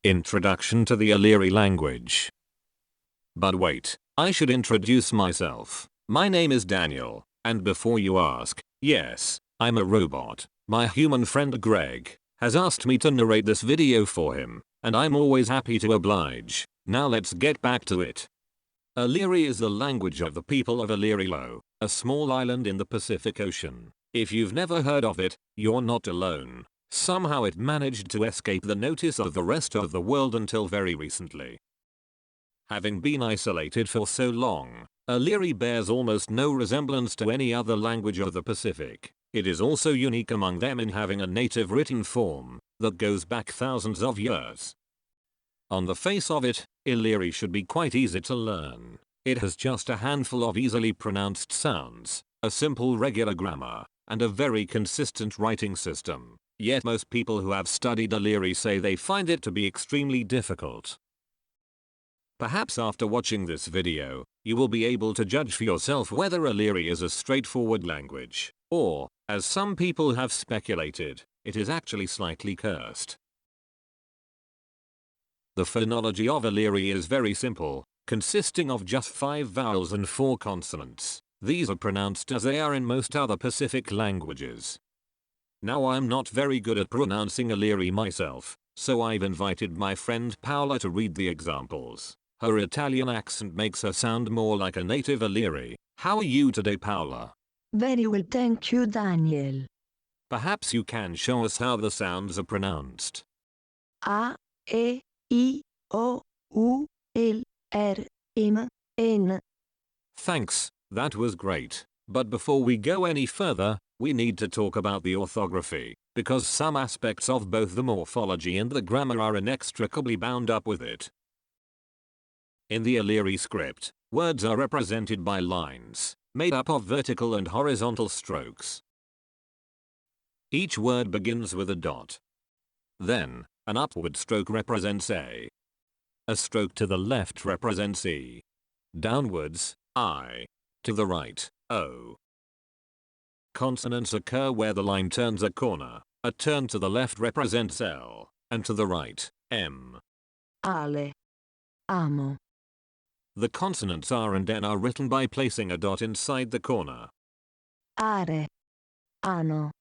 Introduction to the Aleri language. But wait, I should introduce myself. My name is Daniel, and before you ask, yes, I'm a robot. My human friend Greg has asked me to narrate this video for him, and I'm always happy to oblige. Now let's get back to it. Aleri is the language of the people of Aleri, a small island in the Pacific Ocean. If you've never heard of it, you're not alone. Somehow it managed to escape the notice of the rest of the world until very recently. Having been isolated for so long, Aleri bears almost no resemblance to any other language of the Pacific. It is also unique among them in having a native written form that goes back thousands of years. On the face of it, Aleri should be quite easy to learn. It has just a handful of easily pronounced sounds, a simple regular grammar, and a very consistent writing system. Yet most people who have studied Aleri say they find it to be extremely difficult. Perhaps after watching this video, you will be able to judge for yourself whether Aleri is a straightforward language, or, as some people have speculated, it is actually slightly cursed. The phonology of Aleri is very simple, consisting of just 5 vowels and 4 consonants. These are pronounced as they are in most other Pacific languages. Now I'm not very good at pronouncing Aleri myself, so I've invited my friend Paola to read the examples. Her Italian accent makes her sound more like a native Aleri. How are you today, Paola? Very well, thank you, Daniel. Perhaps you can show us how the sounds are pronounced. A, E, I, O, U, L, R, M, N. Thanks, that was great. But before we go any further, we need to talk about the orthography, because some aspects of both the morphology and the grammar are inextricably bound up with it. In the Aleri script, words are represented by lines, made up of vertical and horizontal strokes. Each word begins with a dot. Then, an upward stroke represents A. A stroke to the left represents E. Downwards, I. To the right, O. Consonants occur where the line turns a corner. A turn to the left represents L, and to the right, M. Ale. Amo. The consonants R and N are written by placing a dot inside the corner. Are. Ano.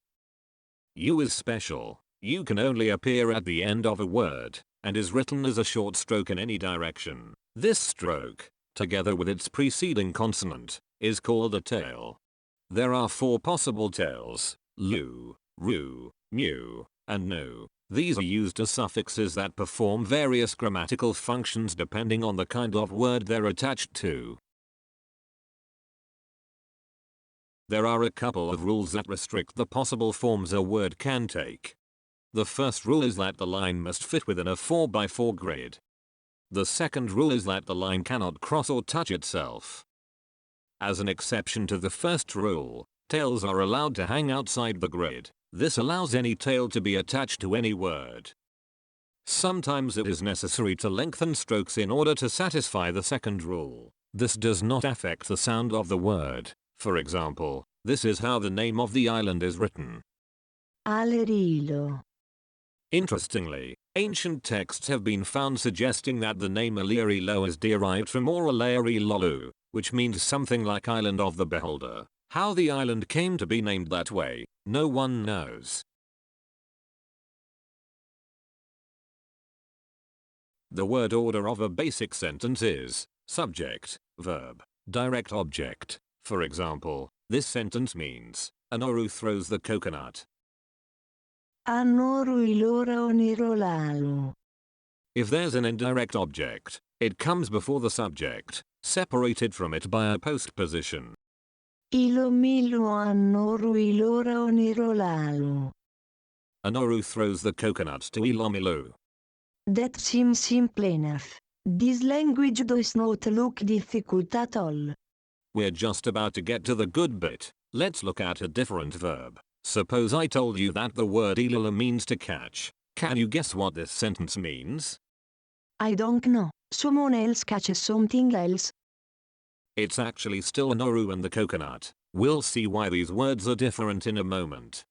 U is special. U can only appear at the end of a word, and is written as a short stroke in any direction. This stroke, together with its preceding consonant, is called a tail. There are 4 possible tails: lu, ru, mu, and nu. These are used as suffixes that perform various grammatical functions depending on the kind of word they're attached to. There are a couple of rules that restrict the possible forms a word can take. The first rule is that the line must fit within a 4x4 grid. The second rule is that the line cannot cross or touch itself. As an exception to the first rule, tails are allowed to hang outside the grid. This allows any tail to be attached to any word. Sometimes it is necessary to lengthen strokes in order to satisfy the second rule. This does not affect the sound of the word. For example, this is how the name of the island is written. Alerilo. Interestingly, ancient texts have been found suggesting that the name Aleri is derived from Aleri Lolu, which means something like Island of the Beholder. How the island came to be named that way, no one knows. The word order of a basic sentence is subject, verb, direct object. For example, this sentence means, Anoru throws the coconut. Anoru ilora onirolalu. If there's an indirect object, it comes before the subject, separated from it by a postposition. Ilomilu anoru ilora onirolalu. Anoru throws the coconut to Ilomilu. That seems simple enough. This language does not look difficult at all. We're just about to get to the good bit. Let's look at a different verb. Suppose I told you that the word ilala means to catch. Can you guess what this sentence means? I don't know. Someone else catches something else. It's actually still Anoru and the coconut. We'll see why these words are different in a moment.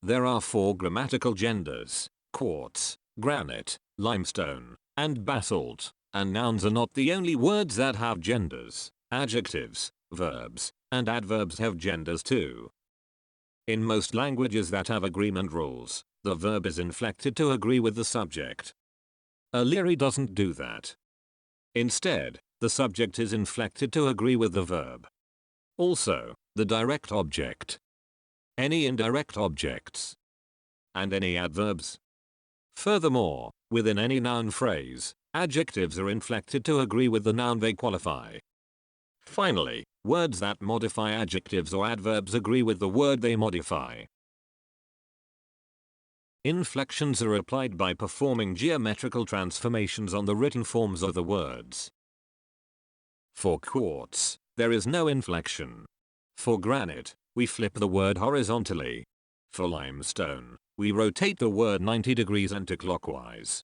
There are 4 grammatical genders: quartz, granite, limestone, and basalt, and nouns are not the only words that have genders. Adjectives, verbs, and adverbs have genders too. In most languages that have agreement rules, the verb is inflected to agree with the subject. Aleri doesn't do that. Instead, the subject is inflected to agree with the verb. Also, the direct object, any indirect objects, and any adverbs. Furthermore, within any noun phrase, adjectives are inflected to agree with the noun they qualify. Finally, words that modify adjectives or adverbs agree with the word they modify. Inflections are applied by performing geometrical transformations on the written forms of the words. For quartz, there is no inflection. For granite, we flip the word horizontally. For limestone, we rotate the word 90 degrees anticlockwise.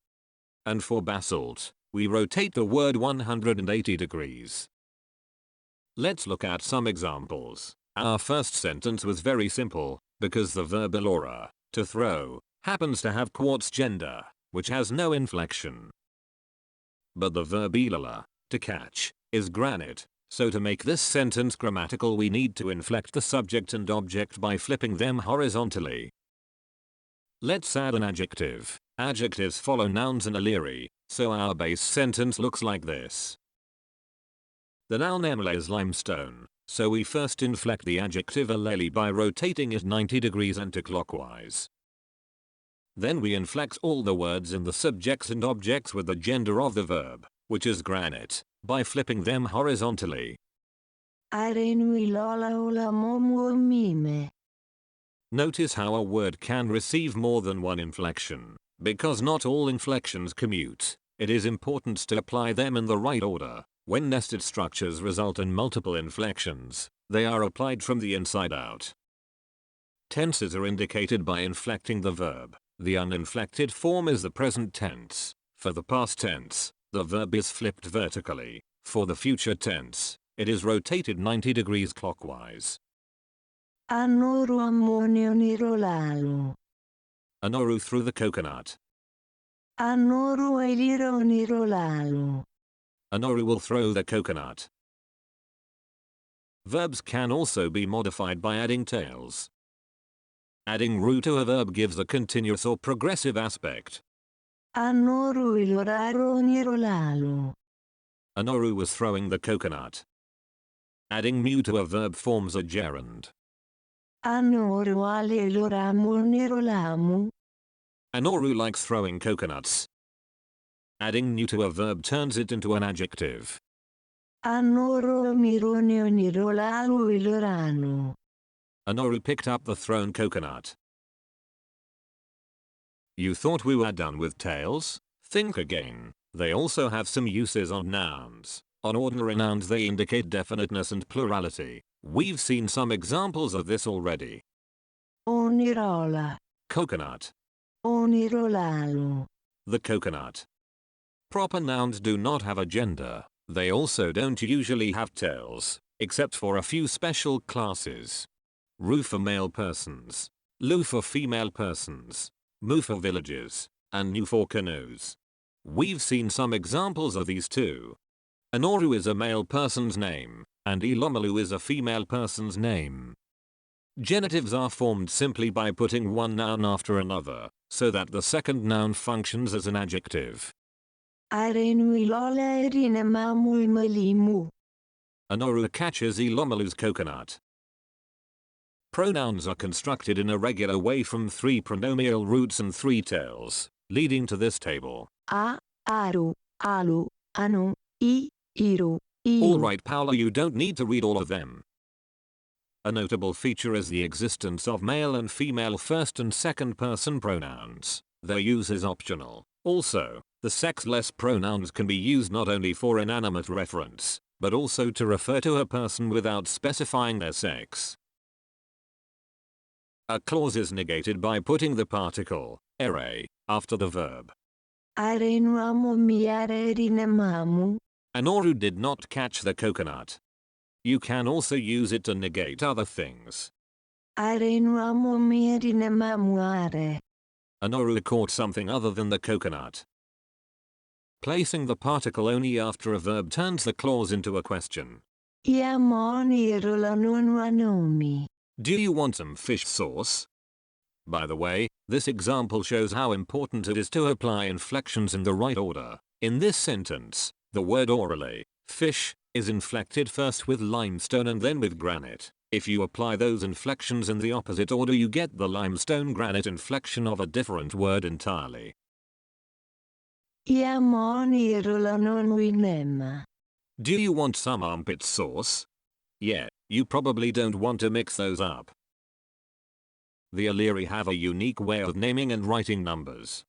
And for basalt, we rotate the word 180 degrees. Let's look at some examples. Our first sentence was very simple, because the verb elora, to throw, happens to have quartz gender, which has no inflection. But the verb ilala, to catch, is granite, so to make this sentence grammatical we need to inflect the subject and object by flipping them horizontally. Let's add an adjective. Adjectives follow nouns in Aleri, so our base sentence looks like this. The noun emle is limestone, so we first inflect the adjective Aleri by rotating it 90 degrees anticlockwise. Then we inflect all the words in the subjects and objects with the gender of the verb, which is granite, by flipping them horizontally. Notice how a word can receive more than one inflection. Because not all inflections commute, it is important to apply them in the right order. When nested structures result in multiple inflections, they are applied from the inside out. Tenses are indicated by inflecting the verb. The uninflected form is the present tense. For the past tense, the verb is flipped vertically. For the future tense, it is rotated 90 degrees clockwise. Anoru Anoru threw the coconut. Anoru will throw the coconut. Verbs can also be modified by adding tails. Adding ru to a verb gives a continuous or progressive aspect. Anoru was throwing the coconut. Adding mu to a verb forms a gerund. Anoru likes throwing coconuts. Adding nu to a verb turns it into an adjective. Anoru picked up the thrown coconut. You thought we were done with tails? Think again. They also have some uses on nouns. On ordinary nouns they indicate definiteness and plurality. We've seen some examples of this already. Onirola. Coconut. Onirolalu. The coconut. Proper nouns do not have a gender. They also don't usually have tails, except for a few special classes. Ru for male persons, lu for female persons, mu for villages, and nu for canoes. We've seen some examples of these too. Anoru is a male person's name, and Ilomalu is a female person's name. Genitives are formed simply by putting one noun after another, so that the second noun functions as an adjective. Anoru catches Ilomalu's coconut. Pronouns are constructed in a regular way from 3 pronomial roots and 3 tails, leading to this table. A, aru, alu, anu, I, iru, iu. Alright Paula, you don't need to read all of them. A notable feature is the existence of male and female first and second person pronouns. Their use is optional. Also, the sexless pronouns can be used not only for inanimate reference, but also to refer to a person without specifying their sex. A clause is negated by putting the particle, ere, after the verb. Anoru did not catch the coconut. You can also use it to negate other things. Anoru An oru caught something other than the coconut. Placing the particle only after a verb turns the clause into a question. Do you want some fish sauce? By the way, this example shows how important it is to apply inflections in the right order. In this sentence, the word orally, fish, is inflected first with limestone and then with granite. If you apply those inflections in the opposite order, you get the limestone granite inflection of a different word entirely. Do you want some armpit sauce? Yeah, you probably don't want to mix those up. The Aleri have a unique way of naming and writing numbers.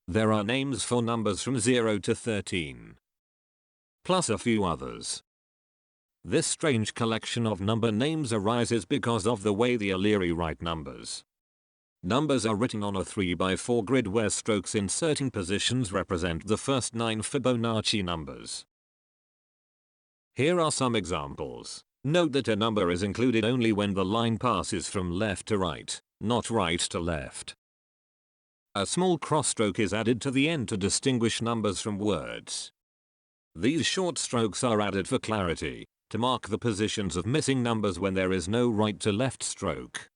There are names for numbers from 0 to 13. Plus a few others. This strange collection of number names arises because of the way the Aleri write numbers. Numbers are written on a 3x4 grid where strokes in certain positions represent the first 9 Fibonacci numbers. Here are some examples. Note that a number is included only when the line passes from left to right, not right to left. A small cross-stroke is added to the end to distinguish numbers from words. These short strokes are added for clarity, to mark the positions of missing numbers when there is no right to left stroke.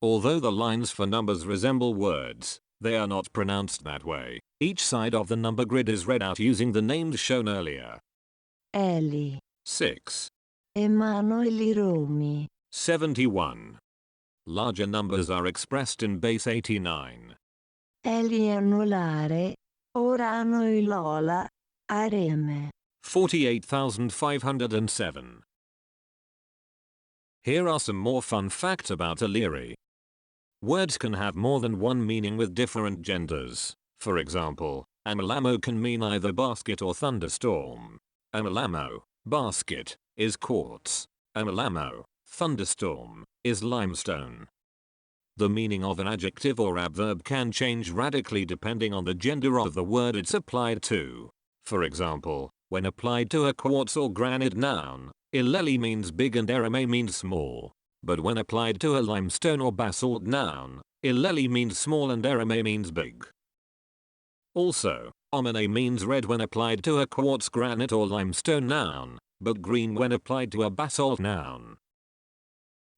Although the lines for numbers resemble words, they are not pronounced that way. Each side of the number grid is read out using the names shown earlier. Eli. 6. Emanuele Romi. 71. Larger numbers are expressed in base 89. Eli annullare. Orano ilola. Areme. 48,507. Here are some more fun facts about Aleri. Words can have more than one meaning with different genders. For example, amalamo can mean either basket or thunderstorm. Amalamo, basket, is quartz. Amalamo, thunderstorm, is limestone. The meaning of an adjective or adverb can change radically depending on the gender of the word it's applied to. For example, when applied to a quartz or granite noun, Ileli means big and ereme means small. But when applied to a limestone or basalt noun, Ileli means small and ereme means big. Also, omine means red when applied to a quartz, granite or limestone noun, but green when applied to a basalt noun.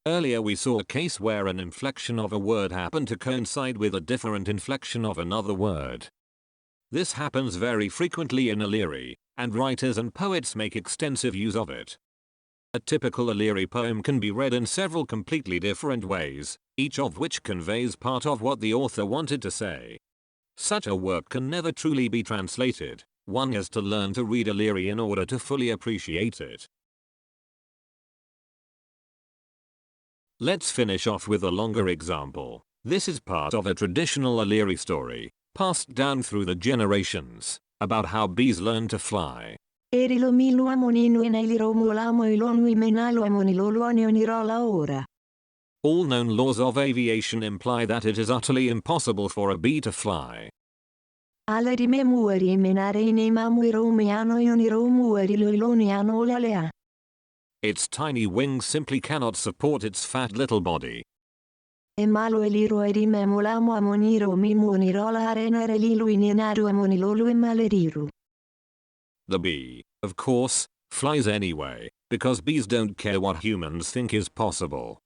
Earlier we saw a case where an inflection of a word happened to coincide with a different inflection of another word. This happens very frequently in Aleri, and writers and poets make extensive use of it. A typical Aleri poem can be read in several completely different ways, each of which conveys part of what the author wanted to say. Such a work can never truly be translated. One has to learn to read Aleri in order to fully appreciate it. Let's finish off with a longer example. This is part of a traditional Aleri story, passed down through the generations, about how bees learn to fly. All known laws of aviation imply that it is utterly impossible for a bee to fly. Its tiny wings simply cannot support its fat little body. The bee, of course, flies anyway, because bees don't care what humans think is possible.